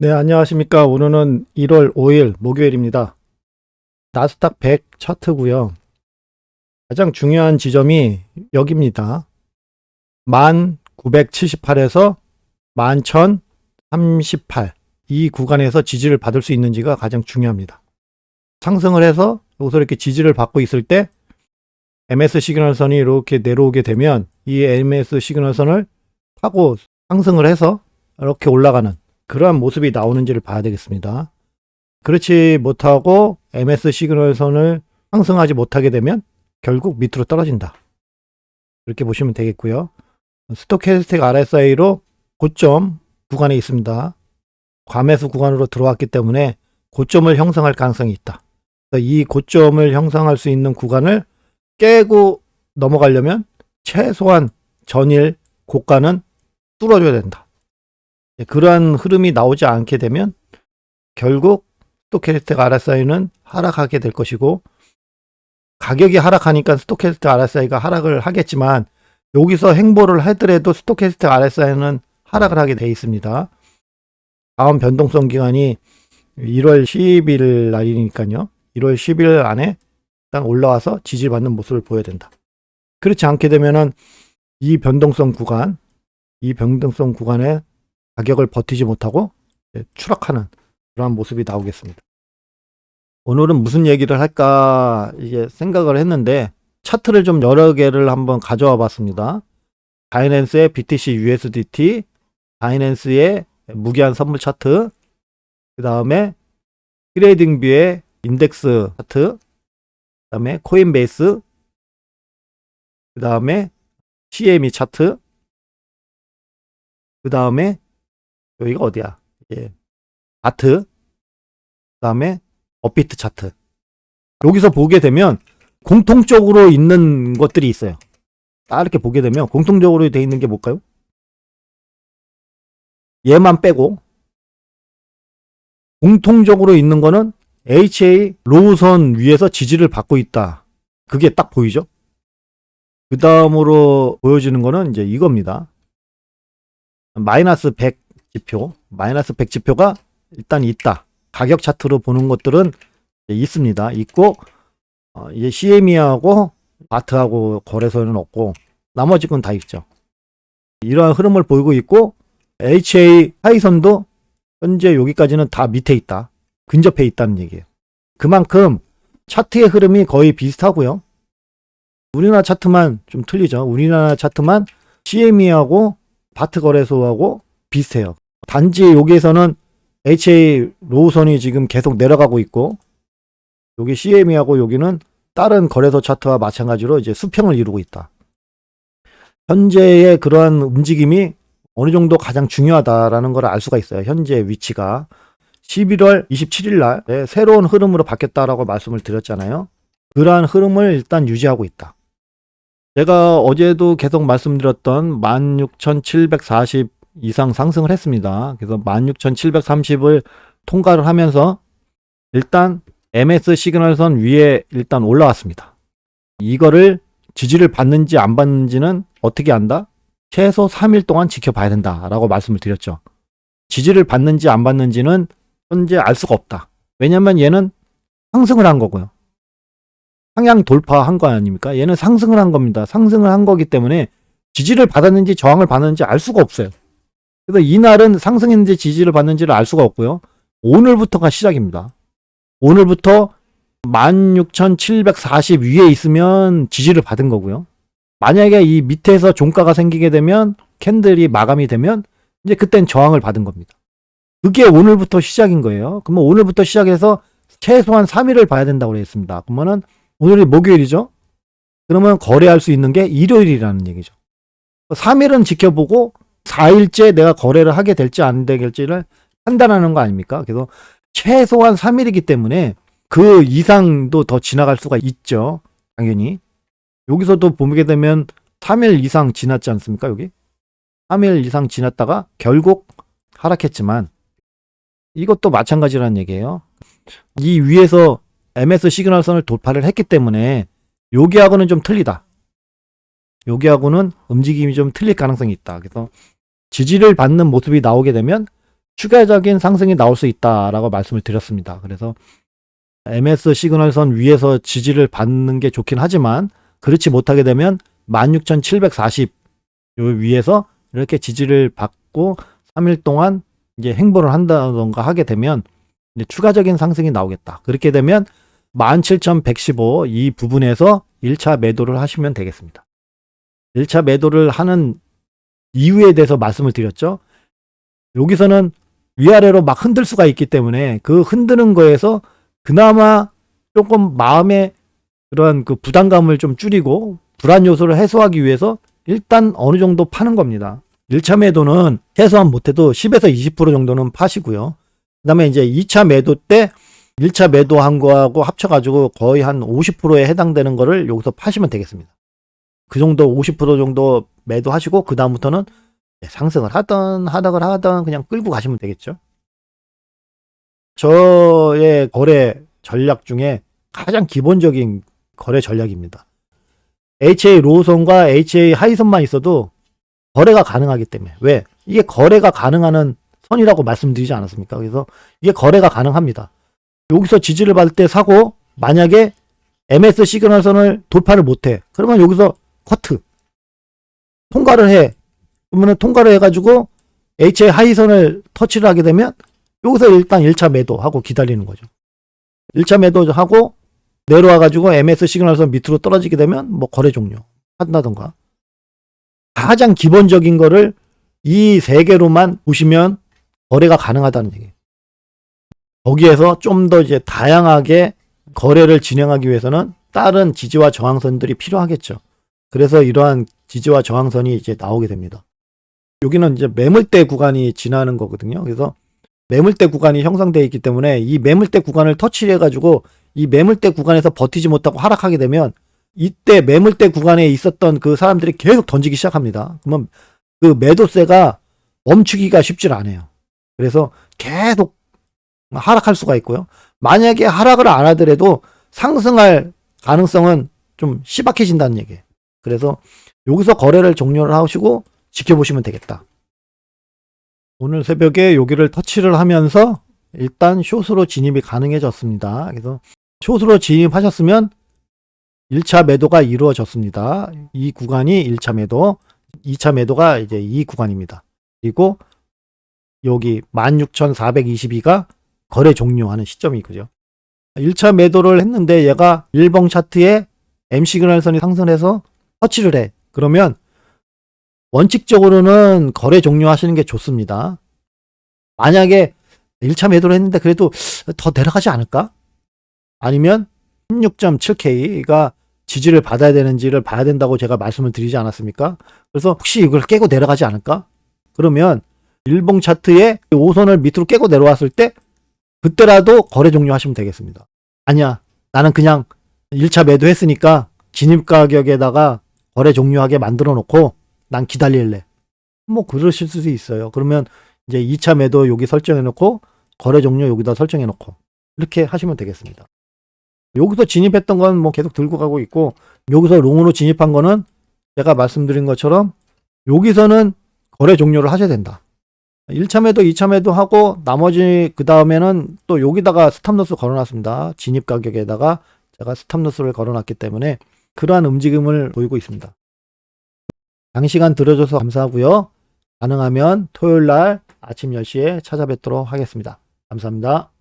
네, 안녕하십니까. 오늘은 1월 5일 목요일입니다. 나스닥 100 차트고요. 가장 중요한 지점이 여기입니다. 1978에서 11,038 이 구간에서 지지를 받을 수 있는지가 가장 중요합니다. 상승을 해서 여기서 이렇게 지지를 받고 있을 때 MS 시그널선이 이렇게 내려오게 되면 이 MS 시그널선을 타고 상승을 해서 이렇게 올라가는 그러한 모습이 나오는지를 봐야 되겠습니다. 그렇지 못하고 MS 시그널선을 상승하지 못하게 되면 결국 밑으로 떨어진다. 그렇게 보시면 되겠고요. 스토캐스틱 RSI로 고점 구간에 있습니다. 과매수 구간으로 들어왔기 때문에 고점을 형성할 가능성이 있다. 이 고점을 형성할 수 있는 구간을 깨고 넘어가려면 최소한 전일 고가는 뚫어줘야 된다. 그러한 흐름이 나오지 않게 되면 결국 스토캐스틱 RSI는 하락하게 될 것이고, 가격이 하락하니까 스토캐스틱 RSI가 하락을 하겠지만 여기서 행보를 하더라도 스토캐스틱 RSI는 하락을 하게 돼 있습니다. 다음 변동성 기간이 1월 10일 날이니까요. 1월 10일 안에 일단 올라와서 지지받는 모습을 보여야 된다. 그렇지 않게 되면은 이 변동성 구간에 가격을 버티지 못하고 추락하는 그러한 모습이 나오겠습니다. 오늘은 무슨 얘기를 할까 이게 생각을 했는데 차트를 좀 여러 개를 한번 가져와 봤습니다. 바이낸스의 BTC USDT, 바이낸스의 무기한 선물 차트, 그 다음에 트레이딩뷰의 인덱스 차트, 그 다음에 코인베이스, 그 다음에 CME 차트, 그 다음에 여기가 어디야? 아트, 그 다음에 업비트 차트. 여기서 보게 되면 공통적으로 있는 것들이 있어요. 딱 이렇게 보게 되면 공통적으로 돼 있는 게 뭘까요? 얘만 빼고 공통적으로 있는 거는 HA 로우선 위에서 지지를 받고 있다. 그게 딱 보이죠? 그 다음으로 보여지는 거는 이제 이겁니다. 마이너스 100 지표, 마이너스 100 지표가 일단 있다. 가격 차트로 보는 것들은 있습니다. 있고, 이제 CME하고 아트하고 거래소에는 없고, 나머지 건 다 있죠. 이러한 흐름을 보이고 있고, HA 하이선도 현재 여기까지는 다 밑에 있다. 근접해 있다는 얘기예요. 그만큼 차트의 흐름이 거의 비슷하고요. 우리나라 차트만 좀 틀리죠. 우리나라 차트만 CME하고 바트 거래소하고 비슷해요. 단지 여기에서는 HA 로우선이 지금 계속 내려가고 있고, 여기 CME하고 여기는 다른 거래소 차트와 마찬가지로 이제 수평을 이루고 있다. 현재의 그러한 움직임이 어느 정도 가장 중요하다라는 걸 알 수가 있어요. 현재 위치가 11월 27일 날 새로운 흐름으로 바뀌었다라고 말씀을 드렸잖아요. 그러한 흐름을 일단 유지하고 있다. 제가 어제도 계속 말씀드렸던 16,740 이상 상승을 했습니다. 그래서 16,730을 통과를 하면서 일단 MS 시그널선 위에 일단 올라왔습니다. 이거를 지지를 받는지 안 받는지는 어떻게 안다? 최소 3일 동안 지켜봐야 된다라고 말씀을 드렸죠. 지지를 받는지 안 받는지는 현재 알 수가 없다. 왜냐면 얘는 상승을 한 거고요. 상향 돌파한 거 아닙니까? 얘는 상승을 한 겁니다. 상승을 한 거기 때문에 지지를 받았는지 저항을 받았는지 알 수가 없어요. 그래서 이날은 상승했는지 지지를 받는지를 알 수가 없고요. 오늘부터가 시작입니다. 오늘부터 16,740 위에 있으면 지지를 받은 거고요. 만약에 이 밑에서 종가가 생기게 되면 캔들이 마감이 되면 이제 그땐 저항을 받은 겁니다. 그게 오늘부터 시작인 거예요. 그러면 오늘부터 시작해서 최소한 3일을 봐야 된다고 했습니다. 그러면은 오늘이 목요일이죠. 그러면 거래할 수 있는 게 일요일이라는 얘기죠. 3일은 지켜보고 4일째 내가 거래를 하게 될지 안 될지를 판단하는 거 아닙니까? 그래서 최소한 3일이기 때문에 그 이상도 더 지나갈 수가 있죠. 당연히. 여기서도 보게 되면 3일 이상 지났지 않습니까? 여기 3일 이상 지났다가 결국 하락했지만 이것도 마찬가지라는 얘기예요. 이 위에서 MS 시그널선을 돌파를 했기 때문에 여기하고는 좀 틀리다. 여기하고는 움직임이 좀 틀릴 가능성이 있다. 그래서 지지를 받는 모습이 나오게 되면 추가적인 상승이 나올 수 있다라고 말씀을 드렸습니다. 그래서 MS 시그널선 위에서 지지를 받는 게 좋긴 하지만 그렇지 못하게 되면 16,740 요 위에서 이렇게 지지를 받고 3일 동안 이제 행보를 한다던가 하게 되면 이제 추가적인 상승이 나오겠다. 그렇게 되면 17,115 이 부분에서 1차 매도를 하시면 되겠습니다. 1차 매도를 하는 이유에 대해서 말씀을 드렸죠. 여기서는 위아래로 막 흔들 수가 있기 때문에 그 흔드는 거에서 그나마 조금 마음의 그런 그 부담감을 좀 줄이고 불안 요소를 해소하기 위해서 일단 어느 정도 파는 겁니다. 1차 매도는 최소한 못해도 10에서 20% 정도는 파시고요. 그 다음에 이제 2차 매도 때 1차 매도한 거하고 합쳐가지고 거의 한 50%에 해당되는 거를 여기서 파시면 되겠습니다. 그 정도 50% 정도 매도하시고 그 다음부터는 상승을 하던 하락을 하던 그냥 끌고 가시면 되겠죠. 저의 거래 전략 중에 가장 기본적인 거래 전략입니다. HA 로우선과 HA 하이선만 있어도 거래가 가능하기 때문에. 왜? 이게 거래가 가능한 선이라고 말씀드리지 않았습니까? 그래서 이게 거래가 가능합니다. 여기서 지지를 받을 때 사고 만약에 MS 시그널선을 돌파를 못해. 그러면 여기서 커트. 통과를 해. 그러면 통과를 해가지고 HA 하이선을 터치를 하게 되면 여기서 일단 1차 매도하고 기다리는 거죠. 1차 매도하고 내려와가지고 MS 시그널선 밑으로 떨어지게 되면 뭐 거래 종료 한다던가. 가장 기본적인 거를 이 세 개로만 보시면 거래가 가능하다는 얘기예요. 거기에서 좀 더 이제 다양하게 거래를 진행하기 위해서는 다른 지지와 저항선들이 필요하겠죠. 그래서 이러한 지지와 저항선이 이제 나오게 됩니다. 여기는 이제 매물대 구간이 지나는 거거든요. 그래서 매물대 구간이 형성되어 있기 때문에 이 매물대 구간을 터치해 가지고 이 매물대 구간에서 버티지 못하고 하락하게 되면 이때 매물대 구간에 있었던 그 사람들이 계속 던지기 시작합니다. 그러면 그 매도세가 멈추기가 쉽지 않아요. 그래서 계속 하락할 수가 있고요. 만약에 하락을 안 하더라도 상승할 가능성은 좀 희박해진다는 얘기예요. 그래서 여기서 거래를 종료를 하시고 지켜보시면 되겠다. 오늘 새벽에 여기를 터치를 하면서 일단 숏으로 진입이 가능해졌습니다. 그래서 숏으로 진입하셨으면 1차 매도가 이루어졌습니다. 이 구간이 1차 매도, 2차 매도가 이제 이 구간입니다. 그리고 여기 16,422가 거래 종료하는 시점이고요. 1차 매도를 했는데 얘가 일봉 차트에 M시그널선이 상승해서 터치를 해. 그러면 원칙적으로는 거래 종료하시는 게 좋습니다. 만약에 1차 매도를 했는데 그래도 더 내려가지 않을까? 아니면 16.7K가 지지를 받아야 되는지를 봐야 된다고 제가 말씀을 드리지 않았습니까? 그래서 혹시 이걸 깨고 내려가지 않을까? 그러면 일봉 차트에 5선을 밑으로 깨고 내려왔을 때 그때라도 거래 종료하시면 되겠습니다. 아니야, 나는 그냥 1차 매도했으니까 진입 가격에다가 거래 종료하게 만들어 놓고 난 기다릴래. 뭐 그러실 수도 있어요. 그러면 이제 2차 매도 여기 설정해 놓고 거래 종료 여기다 설정해 놓고 이렇게 하시면 되겠습니다. 여기서 진입했던 건 뭐 계속 들고 가고 있고 여기서 롱으로 진입한 거는 제가 말씀드린 것처럼 여기서는 거래 종료를 하셔야 된다. 1차 매도, 2차 매도 하고 나머지 그 다음에는 또 여기다가 스탑로스 걸어놨습니다. 진입 가격에다가 제가 스탑로스를 걸어놨기 때문에 그러한 움직임을 보이고 있습니다. 장시간 들어줘서 감사하고요. 가능하면 토요일 날 아침 10시에 찾아뵙도록 하겠습니다. 감사합니다.